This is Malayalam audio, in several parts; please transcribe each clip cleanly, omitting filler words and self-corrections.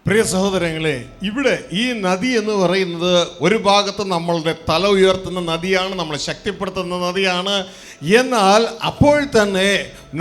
പ്രിയ സഹോദരങ്ങളെ, ഇവിടെ ഈ നദി എന്ന് പറയുന്നത് ഒരു ഭാഗത്ത് നമ്മളുടെ തല ഉയർത്തുന്ന നദിയാണ്, നമ്മളെ ശക്തിപ്പെടുത്തുന്ന നദിയാണ്. എന്നാൽ അപ്പോൾ തന്നെ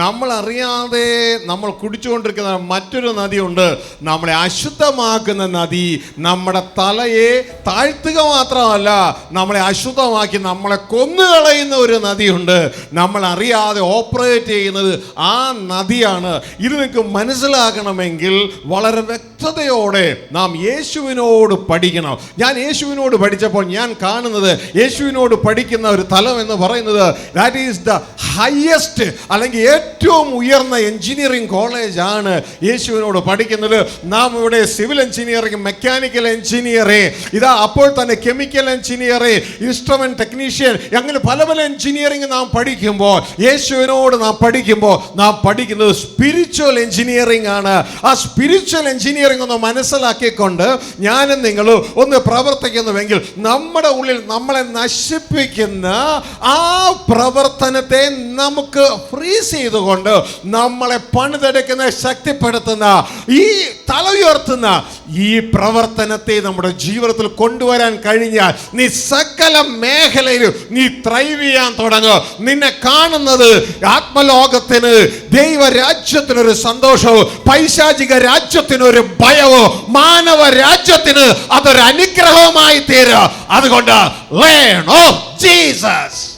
നമ്മൾ അറിയാതെ നമ്മൾ കുടിച്ചുകൊണ്ടിരിക്കുന്ന മറ്റൊരു നദിയുണ്ട്, നമ്മളെ അശുദ്ധമാക്കുന്ന നദി. നമ്മുടെ തലയെ താഴ്ത്തുക മാത്രമല്ല, നമ്മളെ അശുദ്ധമാക്കി നമ്മളെ കൊന്നുകളയുന്ന ഒരു നദിയുണ്ട്. നമ്മൾ അറിയാതെ ഓപ്പറേറ്റ് ചെയ്യുന്നത് ആ നദിയാണ്. ഇത് നിങ്ങൾക്ക് മനസ്സിലാക്കണമെങ്കിൽ വളരെ വ്യക്തതയോടെ നാം യേശുവിനോട് പഠിക്കണം. ഞാൻ യേശുവിനോട് പഠിച്ചപ്പോൾ ഞാൻ കാണുന്നത്, യേശുവിനോട് പഠിക്കുന്ന ഒരു തലം എന്ന് പറയുന്നത് ദാറ്റ് ഈസ് ദ ഹയസ്റ്റ്, അല്ലെങ്കിൽ ഏറ്റവും ഉയർന്ന എഞ്ചിനീയറിംഗ് കോളേജ് ആണ് യേശുവിനോട് പഠിക്കുന്നത്. നാം ഇവിടെ സിവിൽ എഞ്ചിനീയറിംഗ്, മെക്കാനിക്കൽ എഞ്ചിനീയറിംഗ്, ഇതാ അപ്പോൾ തന്നെ കെമിക്കൽ എഞ്ചിനീയറിംഗ്, ഇൻസ്ട്രുമെന്റ് ടെക്നീഷ്യൻ, അങ്ങനെ പല പല എഞ്ചിനീയറിംഗ് നാം പഠിക്കുമ്പോൾ, യേശുവിനോട് നാം പഠിക്കുമ്പോൾ നാം പഠിക്കുന്നത് സ്പിരിച്വൽ എഞ്ചിനീയറിംഗ് ആണ്. ആ സ്പിരിച്വൽ എഞ്ചിനീയറിംഗ് ഒന്ന് മനസ്സിലാക്കിക്കൊണ്ട് ഞാനും നിങ്ങളും ഒന്ന് പ്രവർത്തിക്കുന്നുവെങ്കിൽ നമ്മുടെ ഉള്ളിൽ നമ്മളെ നശിപ്പിക്കുന്ന ആ പ്രവർത്തനത്തെ നമുക്ക് ഫ്രീസ് ചെയ്തുകൊണ്ട് നമ്മളെ പണിതെടുക്കുന്ന, ശക്തിപ്പെടുത്തുന്ന, ഈ തല ഉയർത്തുന്ന ഈ പ്രവർത്തനത്തെ നമ്മുടെ ജീവിതത്തിൽ കൊണ്ടുവരാൻ കഴിഞ്ഞാൽ നീ സകല മേഖലയിലും നീ ത്രൈവ് ചെയ്യാൻ തുടങ്ങും. നിന്നെ കാണുന്നത് ആത്മലോകത്തിന്, ദൈവരാജ്യത്തിനൊരു സന്തോഷവും പൈശാചിക രാജ്യത്തിനൊരു ഭയവും മാനവ രാജ്യത്തിന് അതൊരു അനുഗ്രഹമായി തീരും. അതുകൊണ്ട് learn of Jesus.